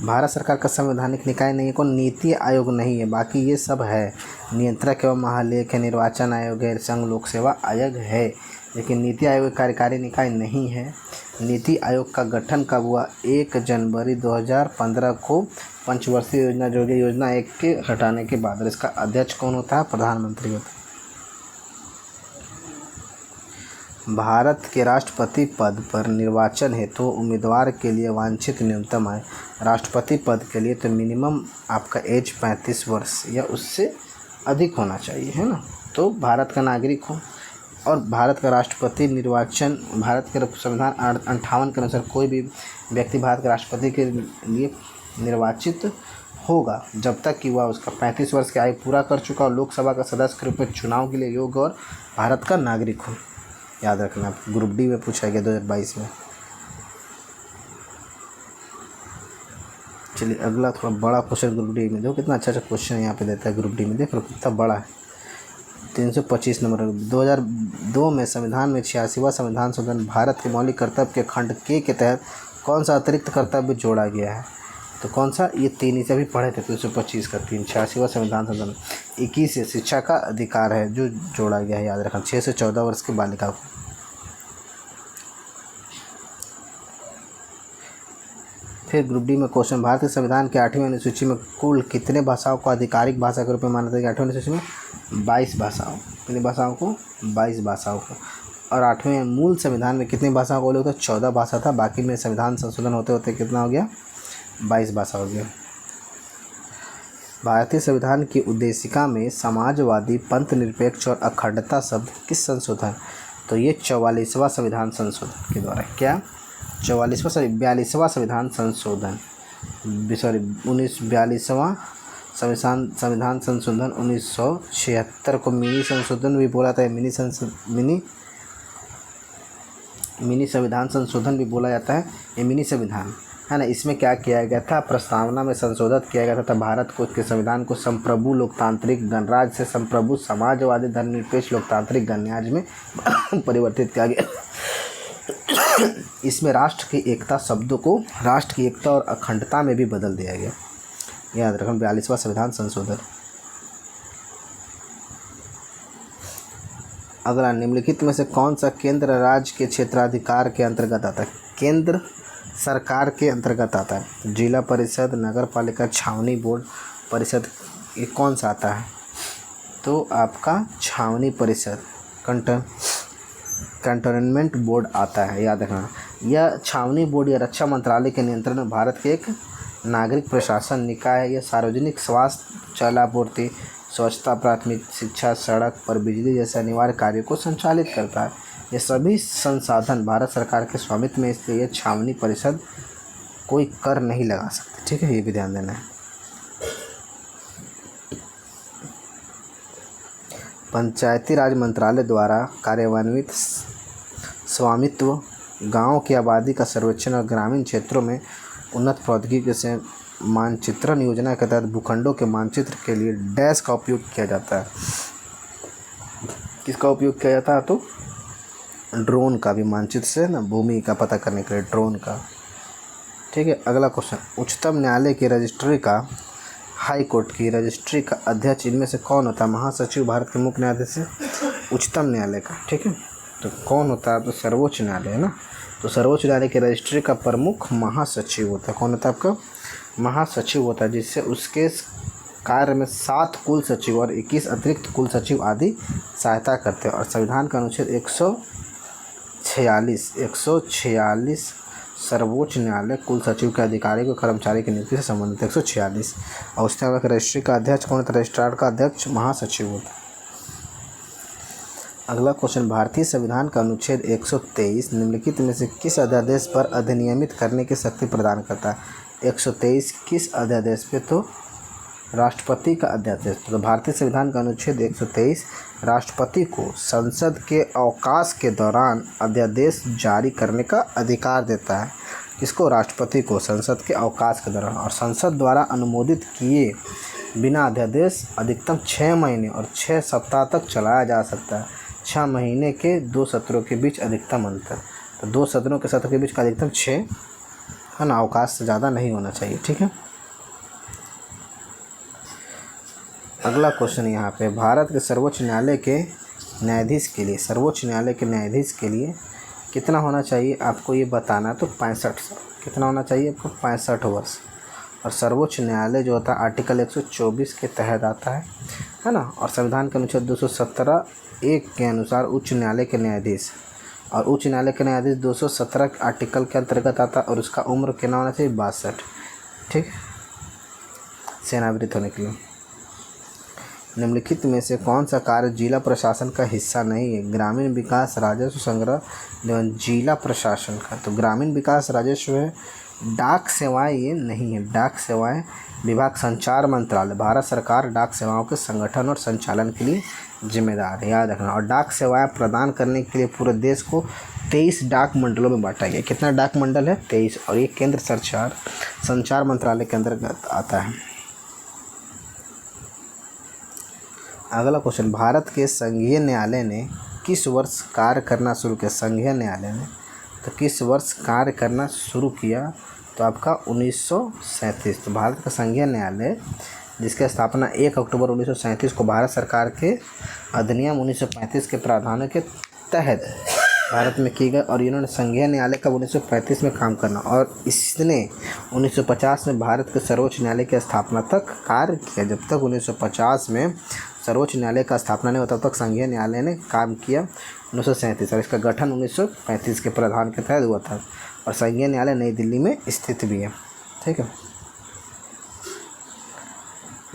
भारत सरकार का संवैधानिक निकाय नहीं है कौन? नीति आयोग नहीं है, बाकी ये सब है। नियंत्रक एवं महालेख है, निर्वाचन आयोग है, संघ लोक सेवा आयोग है, लेकिन नीति आयोग कार्यकारी निकाय नहीं है। नीति आयोग का गठन कब हुआ? 1 जनवरी 2015 को पंचवर्षीय योजना जो है योजना 1 के हटाने के बाद। और इसका अध्यक्ष कौन होता है? प्रधानमंत्री होता है। भारत के राष्ट्रपति पद पर निर्वाचन हेतु उम्मीदवार के लिए वांछित न्यूनतम आयु, राष्ट्रपति पद के लिए तो मिनिमम आपका एज 35 वर्ष या उससे अधिक होना चाहिए, है ना। तो भारत का नागरिक हो और भारत का राष्ट्रपति निर्वाचन, भारत के संविधान 58 के अनुसार कोई भी व्यक्ति भारत के राष्ट्रपति के लिए निर्वाचित होगा जब तक कि वह उसका 35 वर्ष की आयु पूरा कर चुका और लोकसभा का सदस्य के रूप में चुनाव के लिए योग्य और भारत का नागरिक हो। याद रखना, ग्रुप डी में पूछा गया 2022 में। चलिए अगला थोड़ा बड़ा क्वेश्चन ग्रुप डी में। देखो कितना अच्छा क्वेश्चन यहाँ पे देता है ग्रुप डी में, देख लो कितना बड़ा है। 325 नंबर। 2002 में संविधान में 86वां संविधान संशोधन भारत के मौलिक कर्तव्य के खंड के तहत कौन सा अतिरिक्त कर्तव्य जोड़ा गया है? तो कौन सा? ये 3 ही से अभी पढ़े थे। 325 का 3 86वां संविधान संशोधन 21 से शिक्षा का अधिकार है जो जोड़ा गया है। याद रखना, 6 से 14 वर्ष की बालिका को। फिर ग्रुप डी में क्वेश्चन, भारतीय संविधान के 8वीं अनुसूची में कुल कितने भाषाओं को आधिकारिक भाषा के रूप में माना जाता है? 8वीं अनुसूची में 22 भाषाओं, कितनी भाषाओं को? 22 भाषाओं को। और 8वें मूल संविधान में कितनी भाषाओं को उल्लेख? 14 भाषा था, बाकी में संविधान संशोधन होते होते कितना हो गया? 22 भाषा हो गया। भारतीय संविधान की उद्देशिका में समाजवादी, पंथ निरपेक्ष और अखंडता शब्द किस संशोधन? तो ये 44वां संविधान संशोधन के द्वारा। क्या? 42वां संविधान संशोधन, सॉरी 42वां संविधान संशोधन 1976 को मिनी संशोधन भी बोला था। मिनी संविधान संशोधन भी बोला जाता है, ये मिनी संविधान है ना। इसमें क्या किया गया था? प्रस्तावना में संशोधित किया गया था भारत को के संविधान को संप्रभु लोकतांत्रिक गणराज्य से संप्रभु समाजवादी धर्मनिरपेक्ष लोकतांत्रिक गणराज्य में परिवर्तित किया गया। इसमें राष्ट्र की एकता शब्दों को राष्ट्र की एकता और अखंडता में भी बदल दिया गया। याद रखें, 42वां संविधान संशोधन। अगला, निम्नलिखित में से कौन सा केंद्र राज्य के क्षेत्राधिकार के अंतर्गत आता है? केंद्र सरकार के अंतर्गत आता है। जिला परिषद, नगर पालिका, छावनी बोर्ड, परिषद, ये कौन सा आता है? तो आपका छावनी परिषद, कंटोनमेंट बोर्ड आता है। याद रखना, यह छावनी बोर्ड या रक्षा मंत्रालय के नियंत्रण में भारत के एक नागरिक प्रशासन निकाय है। यह सार्वजनिक स्वास्थ्य, जलापूर्ति, स्वच्छता, प्राथमिक शिक्षा, सड़क पर बिजली जैसे अनिवार्य कार्यों को संचालित करता है। ये सभी संसाधन भारत सरकार के स्वामित्व में, इसलिए ये छावनी परिषद कोई कर नहीं लगा सकती। ठीक है, ये भी ध्यान देना है। पंचायती राज मंत्रालय द्वारा कार्यान्वित स्वामित्व, गांव की आबादी का सर्वेक्षण और ग्रामीण क्षेत्रों में उन्नत प्रौद्योगिकी से मानचित्रण योजना के तहत भूखंडों के मानचित्र के लिए डैश का उपयोग किया जाता है। किसका उपयोग किया जाता है? तो ड्रोन का भी, मानचित्र से ना भूमि का पता करने के लिए ड्रोन का। ठीक है, अगला क्वेश्चन, उच्चतम न्यायालय की रजिस्ट्री का, हाई कोर्ट की रजिस्ट्री का अध्यक्ष इनमें से कौन होता है? महासचिव भारत के मुख्य न्यायाधीश है उच्चतम न्यायालय का। ठीक है, तो कौन होता है? तो सर्वोच्च न्यायालय है ना। तो सर्वोच्च न्यायालय की रजिस्ट्री का प्रमुख महासचिव होता है। कौन होता है आपका? महासचिव होता है, जिससे उसके कार्य में 7 कुल सचिव और 21 अतिरिक्त कुल सचिव आदि सहायता करते हैं। और संविधान का अनुच्छेद 146 सर्वोच्च न्यायालय कुल सचिव के अधिकारी को कर्मचारी की नियुक्ति से संबंधित 146। और उच्चतम न्यायालय के रजिस्ट्री का अध्यक्ष कौन होता है? रजिस्ट्रार का अध्यक्ष महासचिव होता है। अगला क्वेश्चन, भारतीय संविधान का अनुच्छेद 123 निम्नलिखित में से किस अध्यादेश पर अधिनियमित करने की शक्ति प्रदान करता है? 123 किस अध्यादेश पे? तो राष्ट्रपति का अध्यादेश। तो भारतीय संविधान का अनुच्छेद 123 राष्ट्रपति को संसद के अवकाश के दौरान अध्यादेश जारी करने का अधिकार देता है। किसको? राष्ट्रपति को, संसद के अवकाश के दौरान। और संसद द्वारा अनुमोदित किए बिना अध्यादेश अधिकतम 6 महीने और 6 सप्ताह तक चलाया जा सकता है। 6 महीने के 2 सत्रों के बीच अधिकतम अंतर, तो 2 सदनों के सत्र के बीच का अधिकतम 6 है ना, अवकाश से ज़्यादा नहीं होना चाहिए। ठीक है, अगला क्वेश्चन यहाँ पे, भारत के सर्वोच्च न्यायालय के न्यायाधीश के लिए, सर्वोच्च न्यायालय के न्यायाधीश के लिए कितना होना चाहिए आपको ये बताना है। तो 65 साल। कितना होना चाहिए आपको? 65 वर्ष। और सर्वोच्च न्यायालय जो होता है आर्टिकल 124 के तहत आता है ना। और संविधान के अनुच्छेद 217(1) के अनुसार उच्च न्यायालय के न्यायाधीश, और उच्च न्यायालय के न्यायाधीश 217 आर्टिकल के अंतर्गत आता है। और उसका उम्र कितना होना चाहिए? 62। ठीक, सेवानिवृत्त होने के लिए। निम्नलिखित में से कौन सा कार्य जिला प्रशासन का हिस्सा नहीं है? ग्रामीण विकास, राजस्व संग्रह एवं जिला प्रशासन का। तो ग्रामीण विकास, राजस्व है। डाक सेवाएं ये नहीं है। डाक सेवाएं विभाग, संचार मंत्रालय, भारत सरकार डाक सेवाओं के संगठन और संचालन के लिए जिम्मेदार है, याद रखना। और डाक सेवाएं प्रदान करने के लिए पूरे देश को 23 डाक मंडलों में बांटा गया। कितना डाक मंडल है? 23। और ये केंद्र संचार मंत्रालय के अंतर्गत आता है। अगला क्वेश्चन, भारत के संघीय न्यायालय ने किस वर्ष कार्य करना शुरू किया? संघीय न्यायालय ने तो किस वर्ष कार्य करना शुरू किया? तो आपका 1937। तो भारत का संघीय न्यायालय, जिसकी स्थापना 1 अक्टूबर 1937 को भारत सरकार के अधिनियम 1935 के प्रावधानों के तहत भारत में की गई। और इन्होंने संघीय न्यायालय का 1935 में काम करना, और इसने 1950 में भारत के सर्वोच्च न्यायालय की स्थापना तक कार्य किया। जब तक 1950 में सर्वोच्च न्यायालय का स्थापना नहीं होता तब तक संघीय न्यायालय ने काम किया 1937। और इसका गठन 1935 के प्रावधान के तहत हुआ था। और संघीय न्यायालय नई दिल्ली में स्थित भी है। ठीक है,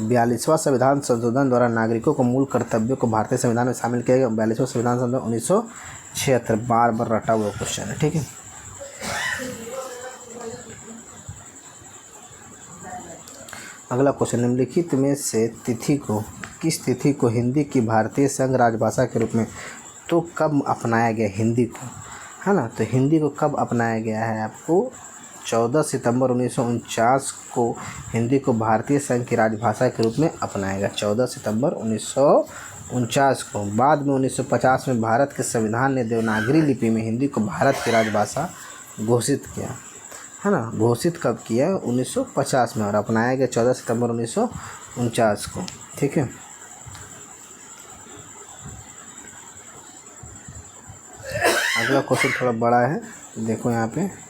42वां संविधान संशोधन द्वारा नागरिकों को मूल कर्तव्यों को भारतीय संविधान में शामिल किया गया। 42वां संविधान संशोधन 1976, बार बार रटा हुआ क्वेश्चन है। ठीक है, अगला क्वेश्चन, निम्नलिखित में से किस तिथि को हिंदी की भारतीय संघ राजभाषा के रूप में तो कब अपनाया गया? हिंदी को, है ना। तो हिंदी को कब अपनाया गया है? आपको 14 सितंबर 1949 को हिंदी को भारतीय संघ की राजभाषा के रूप में अपनाया गया। 14 सितंबर 1949 को। बाद में 1950 में भारत के संविधान ने देवनागरी लिपि में हिंदी को भारत की राजभाषा घोषित किया, है ना। घोषित कब किया? 1950 में। और अपनाया गया 14 सितंबर 1949 को। ठीक है, अगला क्वेश्चन थोड़ा बड़ा है, देखो यहाँ पे।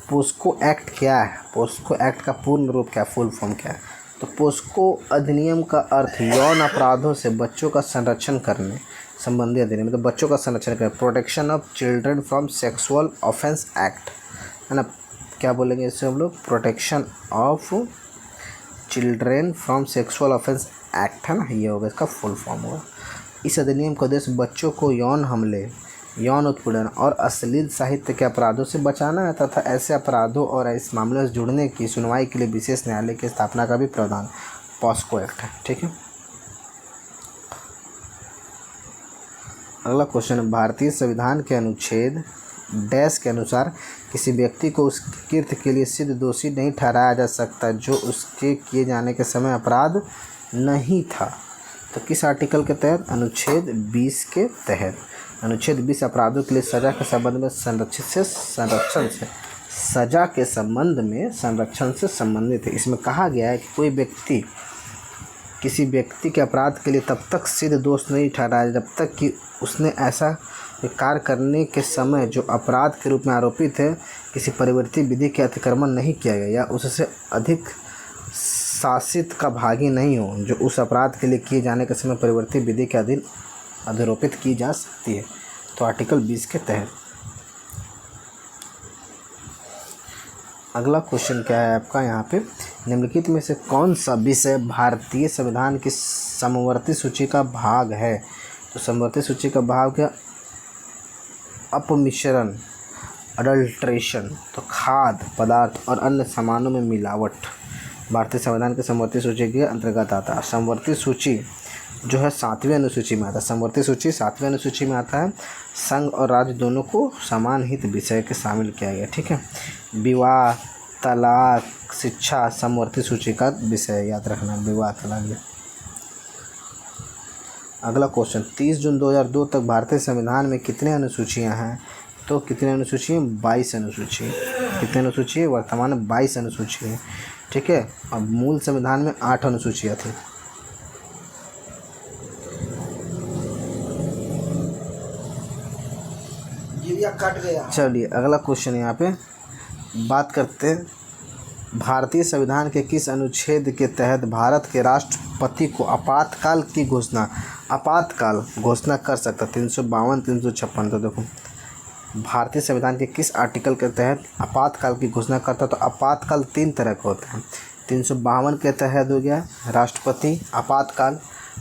पोस्को एक्ट क्या है? पोस्को एक्ट का पूर्ण रूप क्या, फुल फॉर्म क्या है? तो पोस्को अधिनियम का अर्थ यौन अपराधों से बच्चों का संरक्षण करने संबंधी अधिनियम, मतलब बच्चों का संरक्षण करें, protection of children from sexual offence act, है ना। क्या बोलेंगे इससे हम लोग, protection of children from sexual offence act, है ना, ये होगा इसका फुल फॉर्म होगा। इस अधिनियम का उद्देश्य बच्चों को यौन हमले, यौन उत्पीड़न और अश्लील साहित्य के अपराधों से बचाना है तथा ऐसे अपराधों और इस मामले से जुड़ने की सुनवाई के लिए विशेष न्यायालय की स्थापना का भी प्रावधान पॉस्को एक्ट है। ठीक है, अगला क्वेश्चन, भारतीय संविधान के अनुच्छेद डैश के अनुसार किसी व्यक्ति को उसके कृत्य के लिए सिद्ध दोषी नहीं ठहराया जा सकता जो उसके किए जाने के समय अपराध नहीं था। तो किस आर्टिकल के तहत, अनुच्छेद 20 के तहत। अनुच्छेद 20 अपराधों के लिए सजा के संबंध में सजा के संबंध में संरक्षण से संबंधित है। इसमें कहा गया है कि कोई व्यक्ति किसी व्यक्ति के अपराध के लिए तब तक सिद्ध दोष नहीं ठहराया जब तक कि उसने ऐसा कार्य करने के समय जो अपराध के रूप में आरोपित है किसी परिवर्ती विधि के अतिक्रमण नहीं किया गया या उससे अधिक शासित का भागी नहीं हो जो उस अपराध के लिए किए जाने के समय परिवर्ती विधि के अधीन अधिरोपित की जा सकती है। तो आर्टिकल 20 के तहत। अगला क्वेश्चन क्या है आपका यहाँ पे, निम्नलिखित में से कौन सा विषय भारतीय संविधान की समवर्ती सूची का भाग है। तो समवर्ती सूची का भाग है अपमिश्रण, अडल्ट्रेशन, तो खाद्य पदार्थ और अन्य सामानों में मिलावट भारतीय संविधान के समवर्ती सूची के अंतर्गत आता है। समवर्ती सूची जो है 7वीं अनुसूची में आता है। समवर्ती सूची 7वीं अनुसूची में आता है। संघ और राज्य दोनों को समान हित विषय के शामिल किया गया। ठीक है, विवाह, तलाक, शिक्षा समवर्ती सूची का विषय याद रखना, विवाह, तलाक। अगला क्वेश्चन, 30 जून 2002 तक भारतीय संविधान में कितने अनुसूचियां हैं। तो कितने अनुसूची हैं, 22 अनुसूची। कितने अनुसूची है, वर्तमान में 22 अनुसूची है। ठीक है, अब मूल संविधान में 8 अनुसूचियाँ थी। कट गया। चलिए अगला क्वेश्चन यहाँ पे बात करते हैं, भारतीय संविधान के किस अनुच्छेद के तहत भारत के राष्ट्रपति को आपातकाल की आपातकाल घोषणा कर सकता। 352, 356। तो देखो भारतीय संविधान के किस आर्टिकल के तहत आपातकाल की घोषणा करता। तो आपातकाल 3 तरह के होते हैं। 352 के तहत हो गया राष्ट्रपति आपातकाल,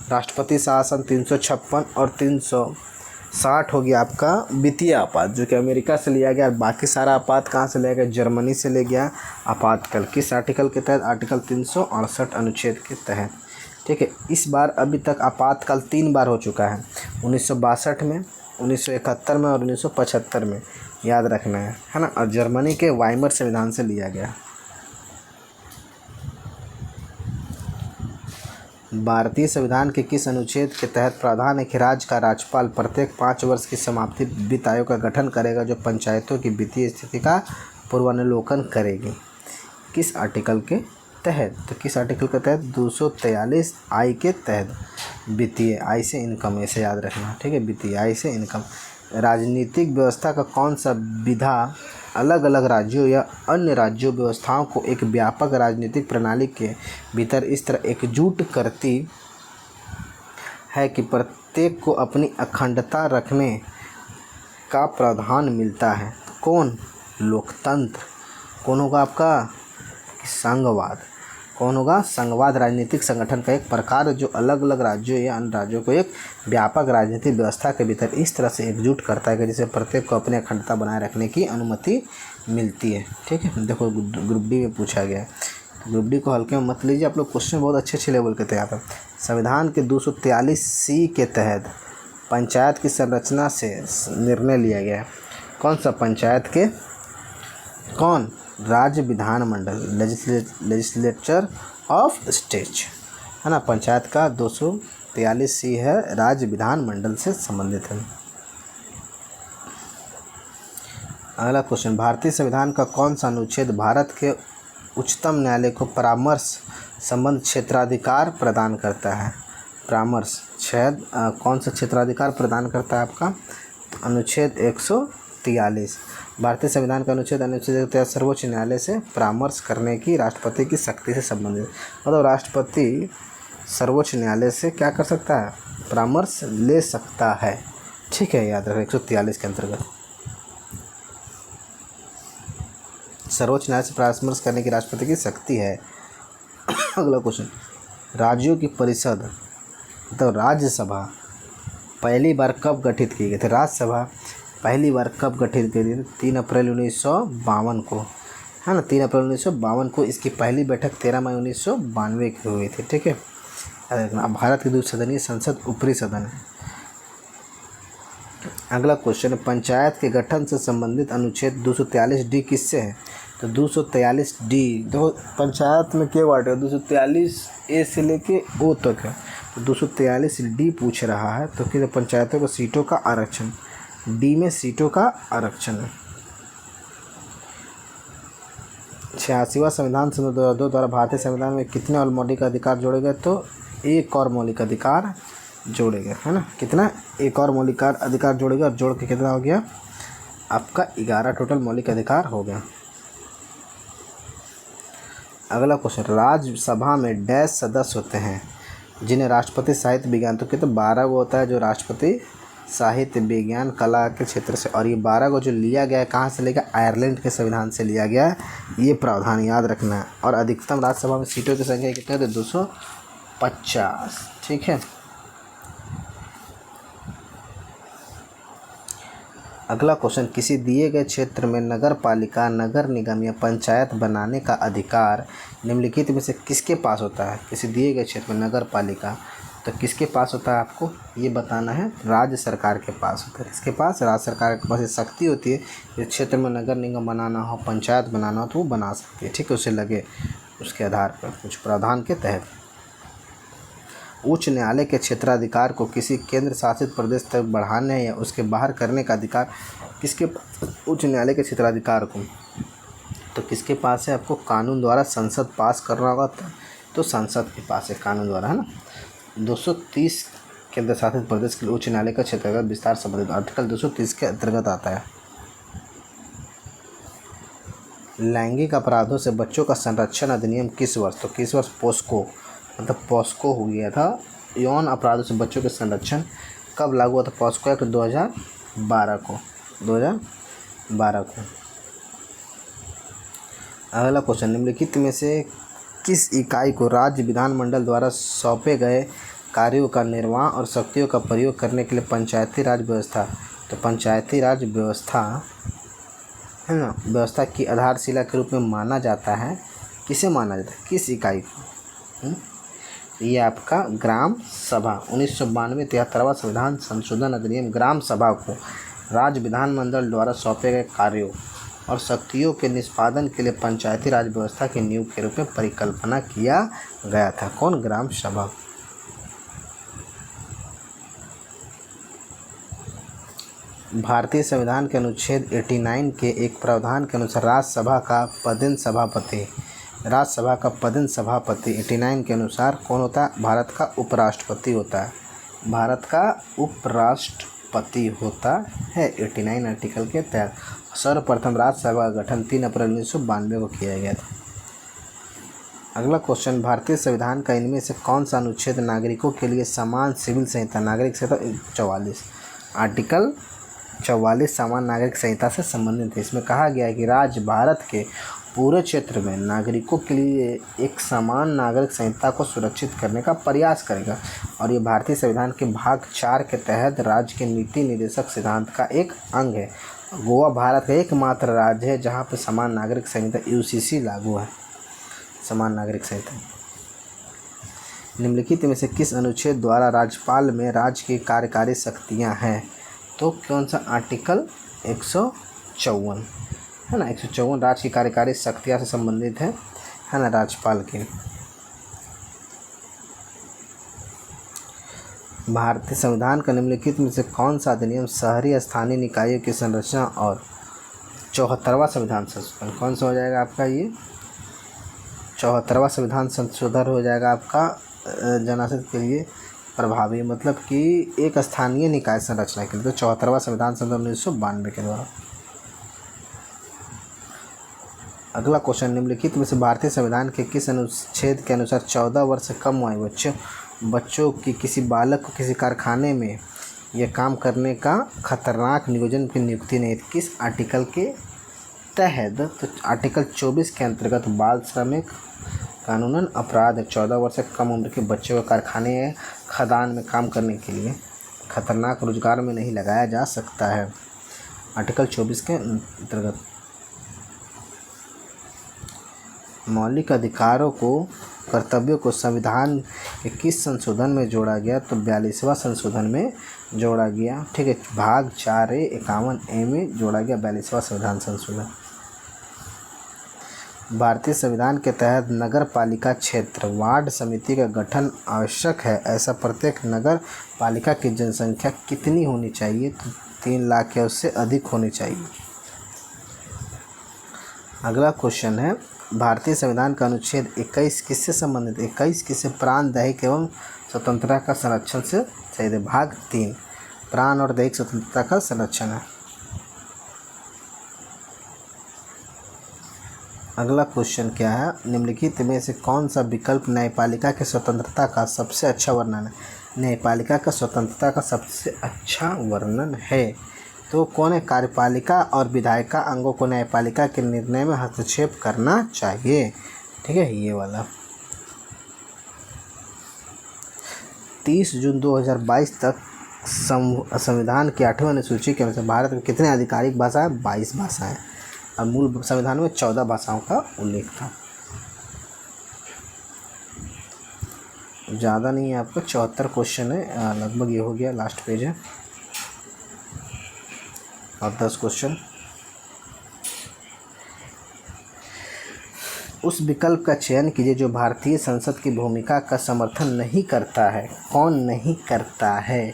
राष्ट्रपति शासन 356 और 360 हो गया आपका वित्तीय आपात जो कि अमेरिका से लिया गया। बाकी सारा आपात कहाँ से लिया गया, जर्मनी से ले गया आपातकाल। किस आर्टिकल के तहत, आर्टिकल 368 अनुच्छेद के तहत। ठीक है, इस बार अभी तक आपातकाल 3 बार हो चुका है, 1962 में, 1971 में और 1975 में, याद रखना है ना। और जर्मनी के वाइमर संविधान से लिया गया। भारतीय संविधान के किस अनुच्छेद के तहत प्रावधान है कि राज्य का राज्यपाल प्रत्येक 5 वर्ष की समाप्ति वित्त आयोग का गठन करेगा जो पंचायतों की वित्तीय स्थिति का पूर्वानुलोकन करेगी। किस आर्टिकल के तहत, तो किस आर्टिकल के तहत, 243 आई के तहत। वित्तीय आय से इनकम, ऐसे याद रखना। ठीक है, वित्तीय आय से इनकम। राजनीतिक व्यवस्था का कौन सा विधा अलग अलग राज्यों या अन्य राज्यों व्यवस्थाओं को एक व्यापक राजनीतिक प्रणाली के भीतर इस तरह एकजुट करती है कि प्रत्येक को अपनी अखंडता रखने का प्रावधान मिलता है। कौन, लोकतंत्र। कौन होगा आपका, संघवाद। कौन होगा, संघवाद। राजनीतिक संगठन का एक प्रकार जो अलग अलग राज्यों या अन्य राज्यों को एक व्यापक राजनीतिक व्यवस्था के भीतर इस तरह से एकजुट करता है कि जिससे प्रत्येक को अपनी अखंडता बनाए रखने की अनुमति मिलती है। ठीक है, देखो ग्रुप डी में पूछा गया है, ग्रुप डी को हल्के में मत लीजिए आप लोग, क्वेश्चन बहुत अच्छे लेवल के थे यहाँ पर। संविधान के 243C के तहत पंचायत की संरचना से निर्णय लिया गया है। कौन सा पंचायत के, कौन, राज्य विधानमंडल, लेजिस्लेचर ऑफ स्टेट, है ना। पंचायत का 243C है, राज्य विधानमंडल से संबंधित है। अगला क्वेश्चन, भारतीय संविधान का कौन सा अनुच्छेद भारत के उच्चतम न्यायालय को परामर्श संबंध क्षेत्राधिकार प्रदान करता है। परामर्श कौन सा क्षेत्राधिकार प्रदान करता है आपका, अनुच्छेद 143। भारतीय संविधान का अनुच्छेद सर्वोच्च न्यायालय से परामर्श करने की राष्ट्रपति की शक्ति से संबंधित, मतलब राष्ट्रपति सर्वोच्च न्यायालय से क्या कर सकता है, परामर्श ले सकता है। ठीक है, याद रखें 143 के अंतर्गत। सर्वोच्च न्यायालय से परामर्श करने की राष्ट्रपति की शक्ति है। अगला क्वेश्चन, राज्यों की परिषद तो राज्यसभा पहली बार कब गठित की गई थी? राज्यसभा पहली बार कब गठित की गई थी? 3 अप्रैल 1952 को, है ना। 3 अप्रैल 1952 को इसकी पहली बैठक 13 मई 1992 की हुई थी। ठीक है। अब भारत की द्विसदनीय संसद ऊपरी सदन है। अगला क्वेश्चन, पंचायत के गठन से संबंधित अनुच्छेद 243D किससे है? तो 243D देखो पंचायत में क्या वार्ड है, 243A से लेके O तक है। तो 243D पूछ रहा है। तो कि पंचायतों को सीटों का आरक्षण, D में सीटों का आरक्षण है। 86वां संविधान संशोधन 2002 द्वारा भारतीय संविधान में कितने और मौलिक अधिकार जोड़े गए? तो एक और मौलिक अधिकार जोड़े गए, है ना। कितना? एक और मौलिक अधिकार जोड़े गए और जोड़ के कितना हो गया आपका? 11 टोटल मौलिक अधिकार हो गया। अगला क्वेश्चन, राज्यसभा में डैश सदस्य होते हैं जिन्हें राष्ट्रपति साहित्य विज्ञान, तो कितने 12 गो होता है जो राष्ट्रपति साहित्य विज्ञान कला के क्षेत्र से, और ये 12 को जो लिया गया है कहाँ से लिया? आयरलैंड के संविधान से लिया गया है। ये प्रावधान याद रखना है। और अधिकतम राज्यसभा में सीटों की संख्या कितनी है? 250। ठीक है। अगला क्वेश्चन, किसी दिए गए क्षेत्र में नगर पालिका, नगर निगम या पंचायत बनाने का अधिकार निम्नलिखित में से किसके पास होता है? किसी दिए गए क्षेत्र में नगर पालिका तो किसके पास होता है? आपको ये बताना है। राज्य सरकार के पास होता है। किसके पास? राज्य सरकार के पास ये शक्ति होती है। इस क्षेत्र में नगर निगम बनाना हो, पंचायत बनाना हो तो वो बना सकती है। ठीक है। उसे लगे उसके आधार पर कुछ प्रावधान के तहत। उच्च न्यायालय के क्षेत्राधिकार को किसी केंद्र शासित प्रदेश तक बढ़ाने या उसके बाहर करने का अधिकार किसके? उच्च न्यायालय के क्षेत्राधिकार को तो किसके पास है? आपको कानून द्वारा संसद पास करना होगा तो संसद के पास है कानून द्वारा, है ना। 230 केंद्र शासित प्रदेश के लिए उच्च न्यायालय का क्षेत्राधिकार विस्तार संबंधित आर्टिकल 230 के अंतर्गत आता है। लैंगिक अपराधों से बच्चों का संरक्षण अधिनियम किस वर्ष? तो किस वर्ष? पोस्को, मतलब पॉस्को हो गया था। यौन अपराधों से बच्चों के संरक्षण कब लागू हुआ था? पॉस्को एक्ट 2012 को। 2012 को। अगला क्वेश्चन, निम्नलिखित में से किस इकाई को राज्य विधानमंडल द्वारा सौंपे गए कार्यों का निर्वाह और शक्तियों का प्रयोग करने के लिए पंचायती राज व्यवस्था, तो पंचायती राज व्यवस्था, है ना, व्यवस्था की आधारशिला के रूप में माना जाता है? किसे माना जाता है? किस इकाई को? ये आपका ग्राम सभा। 1992 73वां संविधान संशोधन अधिनियम ग्राम सभा को राज्य विधानमंडल द्वारा सौंपे गए कार्यों और शक्तियों के निष्पादन के लिए पंचायती राज व्यवस्था की नींव के रूप में परिकल्पना किया गया था। कौन? ग्राम सभा। भारतीय संविधान के अनुच्छेद 89 के एक प्रावधान के अनुसार राज्यसभा का पदेन सभापति 89 के अनुसार कौन होता है? भारत का उपराष्ट्रपति होता है। भारत का उपराष्ट्रपति होता है 89 आर्टिकल के तहत। सर्वप्रथम राज्यसभा का गठन 3 अप्रैल 1992 को किया गया था। अगला क्वेश्चन, भारतीय संविधान का इनमें से कौन सा अनुच्छेद नागरिकों के लिए समान सिविल संहिता, नागरिक संहिता 44, आर्टिकल 44 समान नागरिक संहिता से संबंधित है। इसमें कहा गया है कि राज्य भारत के पूरे क्षेत्र में नागरिकों के लिए एक समान नागरिक संहिता को सुरक्षित करने का प्रयास करेगा और ये भारतीय संविधान के भाग 4 के तहत राज्य के नीति निर्देशक सिद्धांत का एक अंग है। गोवा भारत का एकमात्र राज्य है जहाँ पर समान नागरिक संहिता UCC लागू है। समान नागरिक संहिता। निम्नलिखित में से किस अनुच्छेद द्वारा राज्यपाल में राज्य की कार्यकारी शक्तियाँ हैं? तो कौन सा? आर्टिकल 154, है ना। 154 राज्य की कार्यकारी शक्तियाँ से संबंधित है ना, राज्यपाल की। भारतीय संविधान का निम्नलिखित में से कौन सा अधिनियम शहरी स्थानीय निकायों की संरचना और 74वां संविधान संशोधन, कौन सा हो जाएगा आपका? ये 74वां संविधान संशोधन हो जाएगा आपका जनासित के लिए प्रभावी, मतलब कि एक स्थानीय निकाय संरचना के लिए। तो 74वां संविधान संशोधन 1992 के द्वारा। अगला क्वेश्चन, निम्नलिखित में से भारतीय संविधान के किस अनुच्छेद के अनुसार 14 वर्ष से कम आयु बच्चों की किसी बालक को किसी कारखाने में यह काम करने का खतरनाक नियोजन की नियुक्ति नहीं? किस आर्टिकल के तहत तो आर्टिकल 24 के अंतर्गत बाल श्रमिक कानूनन अपराध है। 14 वर्ष से कम उम्र के बच्चों को कारखाने या खदान में काम करने के लिए खतरनाक रोजगार में नहीं लगाया जा सकता है। आर्टिकल 24 के अंतर्गत मौलिक अधिकारों को कर्तव्यों को संविधान के किस संशोधन में जोड़ा गया? तो 42वां संशोधन में जोड़ा गया। ठीक है, भाग 4A 51A में जोड़ा गया 42वां संविधान संशोधन। भारतीय संविधान के तहत नगर पालिका क्षेत्र वार्ड समिति का गठन आवश्यक है। ऐसा प्रत्येक नगर पालिका की जनसंख्या कितनी होनी चाहिए? तो 3 लाख या उससे अधिक होनी चाहिए। अगला क्वेश्चन है, भारतीय संविधान का अनुच्छेद 21 किससे संबंधित? 21 किससे? प्राण, दैहिक एवं स्वतंत्रता का संरक्षण से संबंधित है। भाग 3 प्राण और दैहिक स्वतंत्रता का संरक्षण है। अगला क्वेश्चन क्या है, निम्नलिखित में से कौन सा विकल्प न्यायपालिका की स्वतंत्रता का सबसे अच्छा वर्णन है? न्यायपालिका का स्वतंत्रता का सबसे अच्छा वर्णन है तो कौन है? कार्यपालिका और विधायिका अंगों को न्यायपालिका के निर्णय में हस्तक्षेप करना चाहिए। ठीक है, ये वाला। 30 जून 2022 तक संविधान की 8वीं अनुसूची के अनुसार भारत में कितने आधिकारिक भाषाएं? 22 भाषाएं और मूल संविधान में 14 भाषाओं का उल्लेख था। ज़्यादा नहीं है, आपका 74 क्वेश्चन है, लगभग ये हो गया, लास्ट पेज है और 10 क्वेश्चन। उस विकल्प का चयन कीजिए जो भारतीय संसद की भूमिका का समर्थन नहीं करता है। कौन नहीं करता है?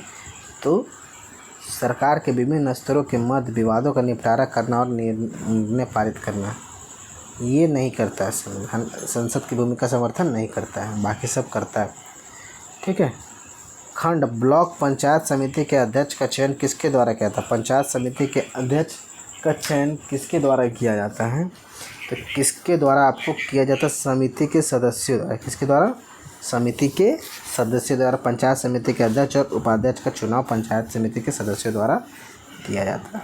तो सरकार के विभिन्न स्तरों के मध्य विवादों का निपटारा करना और निर्णय पारित करना, ये नहीं करता है। संसद की भूमिका समर्थन नहीं करता है, बाकी सब करता है। ठीक है, खंड ब्लॉक पंचायत समिति के अध्यक्ष का चयन किसके द्वारा किया था? पंचायत समिति के अध्यक्ष का चयन किसके द्वारा किया जाता है? तो किसके द्वारा आपको किया जाता है? समिति के सदस्यों द्वारा। किसके द्वारा? समिति के सदस्यों द्वारा। पंचायत समिति के अध्यक्ष और उपाध्यक्ष का चुनाव पंचायत समिति के सदस्यों द्वारा किया जाता है।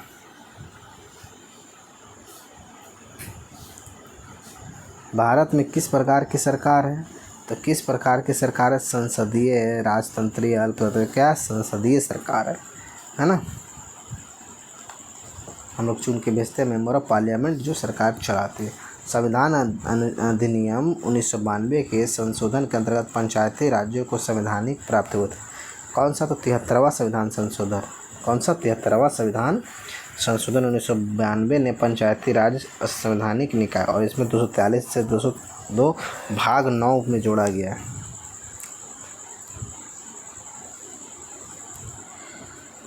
भारत में किस प्रकार की सरकार है? तो किस प्रकार की सरकार है? संसदीय है, राजतंत्रीय, अल्पतंत्रीय, क्या? संसदीय सरकार है ना। हम लोग चुन के भेजते हैं मेंबर ऑफ पार्लियामेंट जो सरकार चलाती है। संविधान अधिनियम 1992 के संशोधन के अंतर्गत पंचायती राज्यों को संवैधानिक प्राप्त हुआ था। कौन सा? तो 73वां संविधान संशोधन। कौन सा? 73वां संविधान संशोधन 1992 ने पंचायती राज संवैधानिक निकाय और इसमें 243 से 202 भाग 9 में जोड़ा गया है।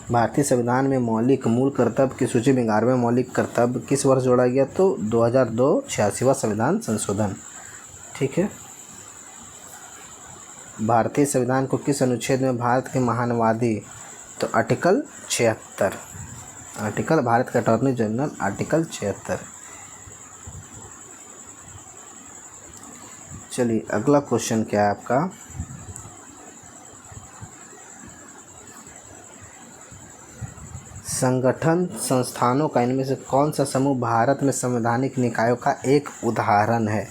भारतीय संविधान में मौलिक मूल कर्तव्य की सूची में 11वें मौलिक कर्तव्य किस वर्ष जोड़ा गया? तो 2002 86वां संविधान संशोधन। ठीक है, भारतीय संविधान को किस अनुच्छेद में भारत के महानवादी? तो आर्टिकल 76। आर्टिकल भारत का अटॉर्नी जनरल आर्टिकल 76। चलिए अगला क्वेश्चन क्या है आपका, संगठन संस्थानों का इनमें से कौन सा समूह भारत में संवैधानिक निकायों का एक उदाहरण है?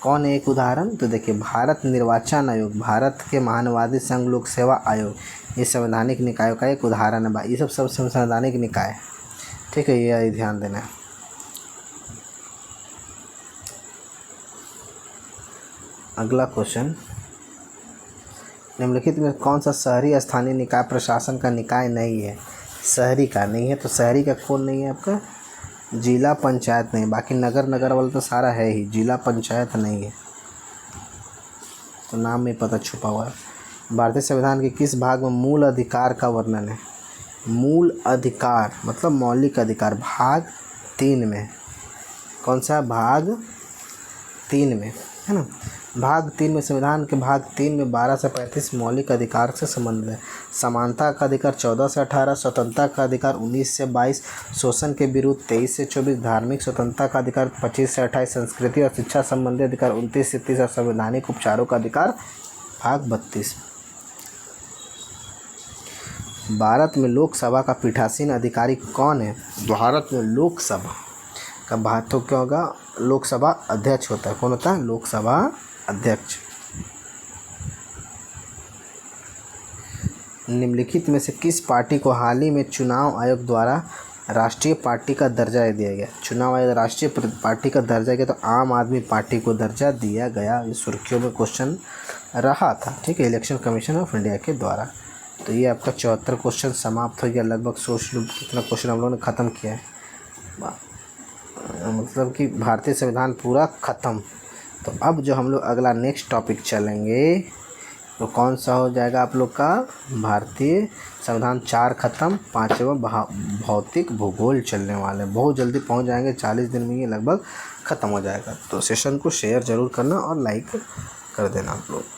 कौन है एक उदाहरण? तो देखिए, भारत निर्वाचन आयोग, भारत के महानवादी संघ लोक सेवा आयोग, ये संवैधानिक निकायों का एक उदाहरण है भाई। ये सब संवैधानिक निकाय। ठीक है, ये ध्यान देना है। अगला क्वेश्चन, निम्नलिखित में कौन सा शहरी स्थानीय निकाय प्रशासन का निकाय नहीं है? शहरी का नहीं है, तो शहरी का कौन नहीं है आपका? जिला पंचायत नहीं। बाकी नगर वाला तो सारा है ही, जिला पंचायत नहीं है, तो नाम में पता छुपा हुआ है। भारतीय संविधान के किस भाग में मूल अधिकार का वर्णन है? मूल अधिकार मतलब मौलिक अधिकार, भाग 3 में। कौन सा? भाग 3 में, है ना। भाग 3 में, संविधान के भाग 3 में 12 से 35 मौलिक अधिकार से संबंधित है। समानता का अधिकार 14 से 18, स्वतंत्रता का अधिकार 19 से 22, शोषण के विरुद्ध 23 से 24, धार्मिक स्वतंत्रता का अधिकार 25 से 28, संस्कृति और शिक्षा संबंधी अधिकार 29 से 30 और संवैधानिक उपचारों का अधिकार भाग 32। भारत में लोकसभा का पीठासीन अधिकारी कौन है? भारत में लोकसभा का भारत तो क्या होगा, लोकसभा अध्यक्ष होता है। कौन होता है? लोकसभा अध्यक्ष। निम्नलिखित में से किस पार्टी को हाल ही में चुनाव आयोग द्वारा राष्ट्रीय पार्टी का दर्जा दिया गया? चुनाव आयोग राष्ट्रीय पार्टी का दर्जा गया, तो आम आदमी पार्टी को दर्जा दिया गया। ये सुर्खियों में क्वेश्चन रहा था, ठीक है, इलेक्शन कमीशन ऑफ इंडिया के द्वारा। तो ये आपका 74 क्वेश्चन समाप्त हो गया। लगभग सोच लो कितना क्वेश्चन हम लोगों ने ख़त्म किया है, मतलब कि भारतीय संविधान पूरा ख़त्म। तो अब जो हम लोग अगला नेक्स्ट टॉपिक चलेंगे तो कौन सा हो जाएगा आप लोग का? भारतीय संविधान 4 ख़त्म, 5वां भौतिक भूगोल चलने वाले। बहुत जल्दी पहुंच जाएंगे, 40 दिन में ये लगभग ख़त्म हो जाएगा। तो सेशन को शेयर ज़रूर करना और लाइक कर देना आप लोग।